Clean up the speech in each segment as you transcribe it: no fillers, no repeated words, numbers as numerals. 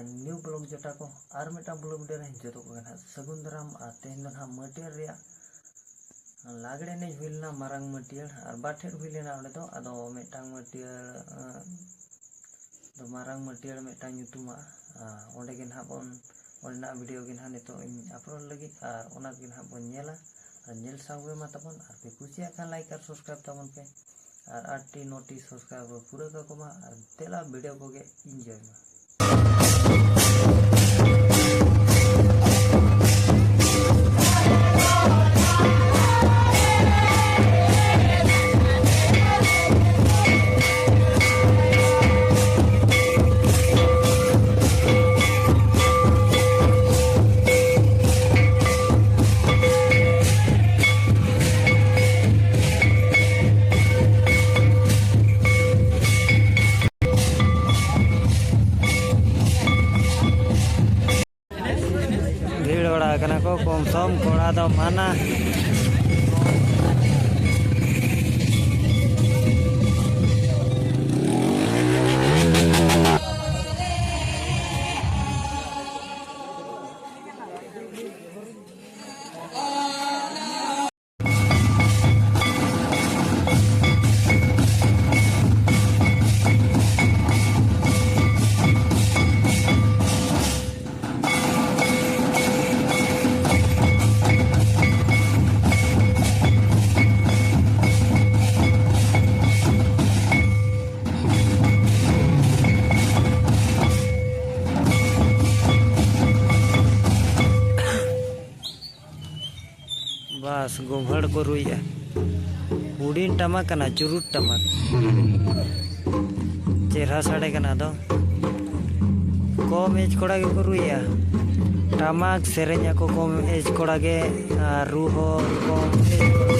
new blog जटा को और मिटा ब्लॉग वीडियो रे जो तो ना सगुन दाराम तेहन ना मटियर रे लागड़े ने हुइलना मारांग मटियर और बाठेर हुइलेना ओले तो आदो मिटांग मटियर तो मारांग मटियर मिटांग ᱧᱩᱛᱩᱢᱟ ओंडे गे ना बोन ओंडना वीडियो गे ना नितो अपलोड लगी और ओना गे ना बोन नेला और नेल सावे मा तबन और पे कुसिया खान लाइक और सब्सक्राइब तबन पे और 8 9 सब्सक्राइबर पूरा का कोमा और तेला वीडियो को गे एंजॉय मा को कम सम कोड़ा दो माना बस गोभड़ को रुइया हुडीन टमाक कना चुरुट टमाक चेहरा साड़े कना दो कम एज कोड़ा गे को रुइया टमाक सेरेኛ को कम एज कोड़ा गे रू हो कम एज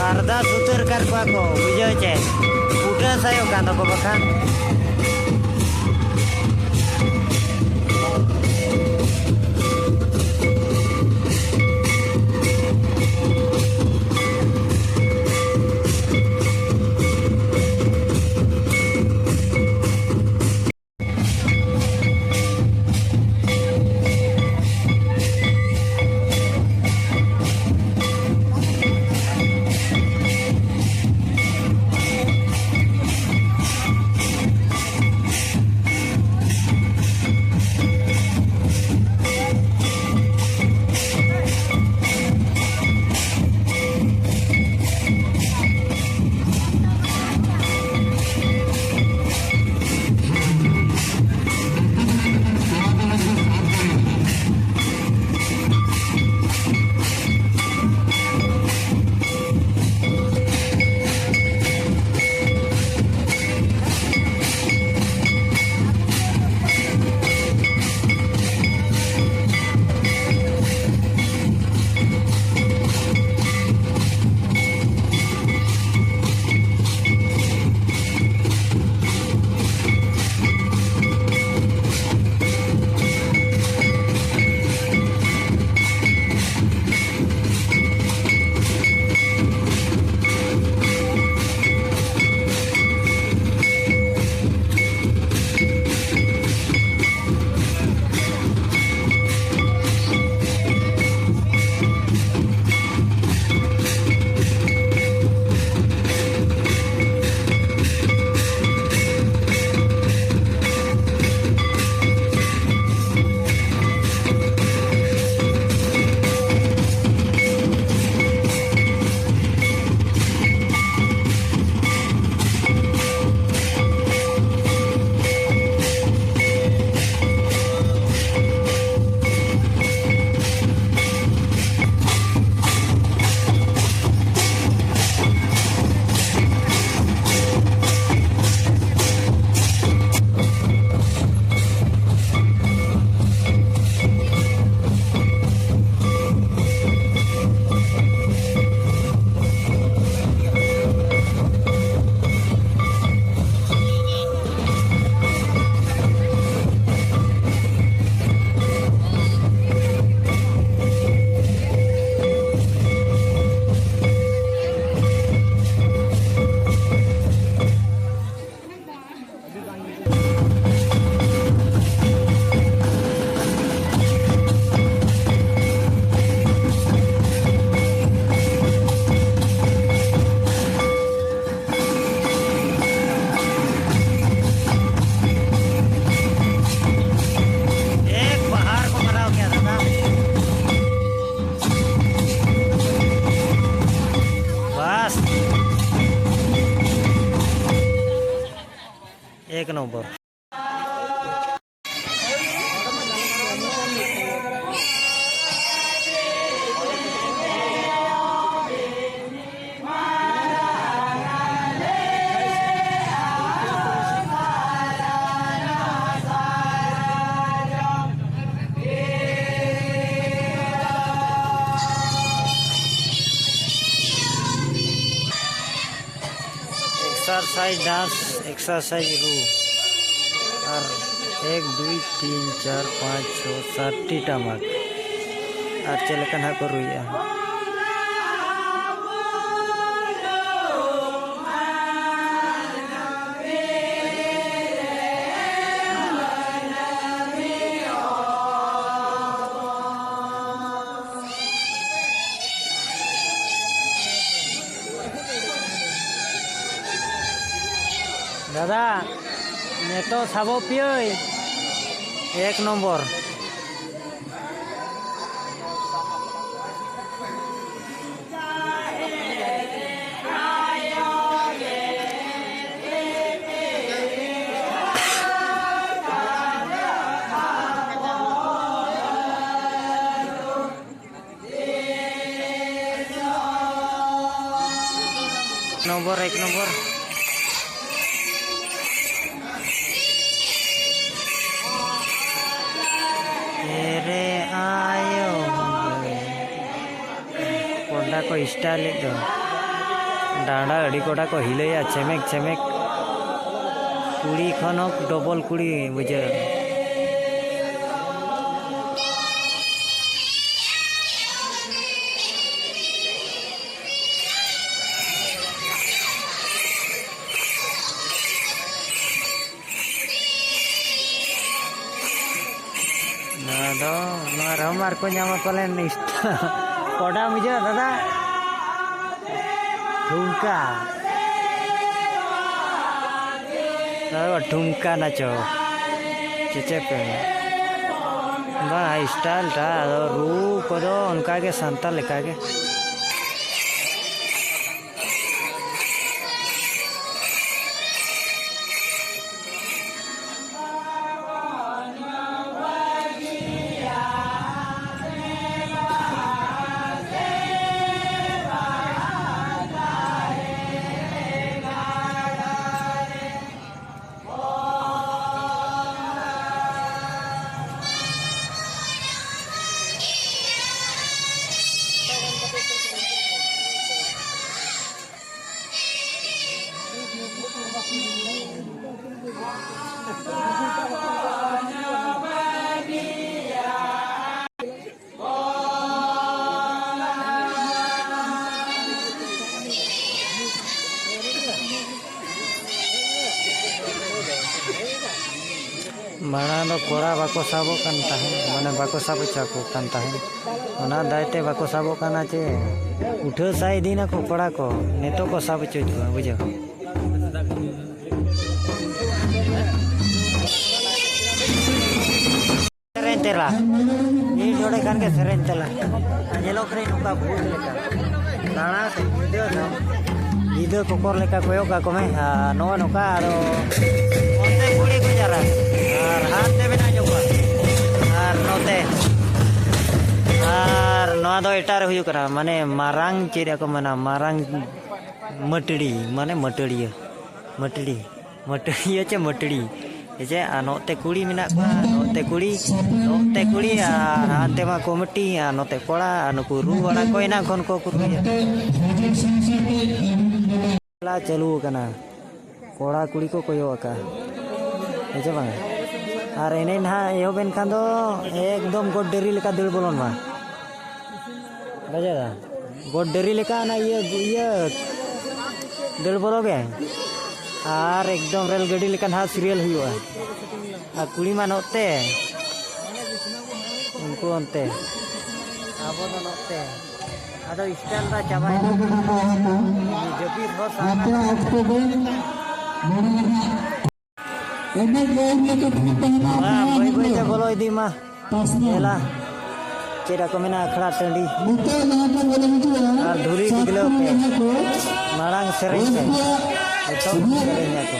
अर्धा सुतर कर बुझे चे उठा सायो कांदो को बखान एक नंबर एक्सरसाइज डांस एक्सरसाइज रू और 1 2 3 4 5 6 7 टी टमाक और चलकन हा को रुइया दादा ने तो साबो पियोय 1 नंबर नंबर 1 नंबर कोड़ा को स्टाइल दो डाँडा अड़ी कोड़ा को हिलैया चेमेक चेमेक कुड़ी खन डबल कुड़ी बुझे हमार को नाम पलेन कोड़ा मुझे दादा ठुमका नाचो चेचे पे बा स्टाइल टा रू को उनका के सांता लेका के माना दो कोड़ा बाको साबो कान ताहे माने बाको साबो चाको कान ताहे ओना दायते बाको साबो काना चे उठो साई दिन को कोड़ा को नेतो को साबो चोजवा बुझो सेरेन तेला ये जोड़े कान के सेरेन तेला अजेलो फ्रे नुका भूत लेका दाना से वीडियो कोकर लेका कोयोगा कोमे नो नुका आरो ओते कुड़ी को जरा और हाथ में ना जोगा और नोते और नोआ दो एटार हुयु करा माने मारांग चेरिया को मना मारांग मटड़ी माने मटड़िया मटड़ी मटड़िया चे मटड़ी जे नोते कुड़ी मिना नोते कुड़ी और हाथे मा कोमटी नोते कोड़ा नुकु रू बड़ा कोइना खन को कुरुया ला चलू कना कोड़ा कुड़ी को कोयो का हेजे बांग और एने ना एहोबेन खान दो एकदम गोड डेरी लेका दड़ बोलन मा बजादा गोड डेरी लेका ना ये दड़ बोलोगे और एकदम रेल गाड़ी लेका हा सीरियल हुआ आ कुड़ी मा नोते उनको अंते आबो दो नोते आदो स्टाइल रा चाबाय जबी बस भाई बोलो इदी मा एला चेरा को मेना अखड़ा टंडी और धुरी दिगलो पे मारांग सेरें पे तो सेरें को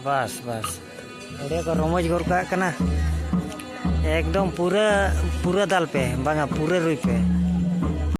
बस बस उड़े को रमज गोर का कना एकदम पूरा पूरा दाल पे बांगा पूरा रुई पे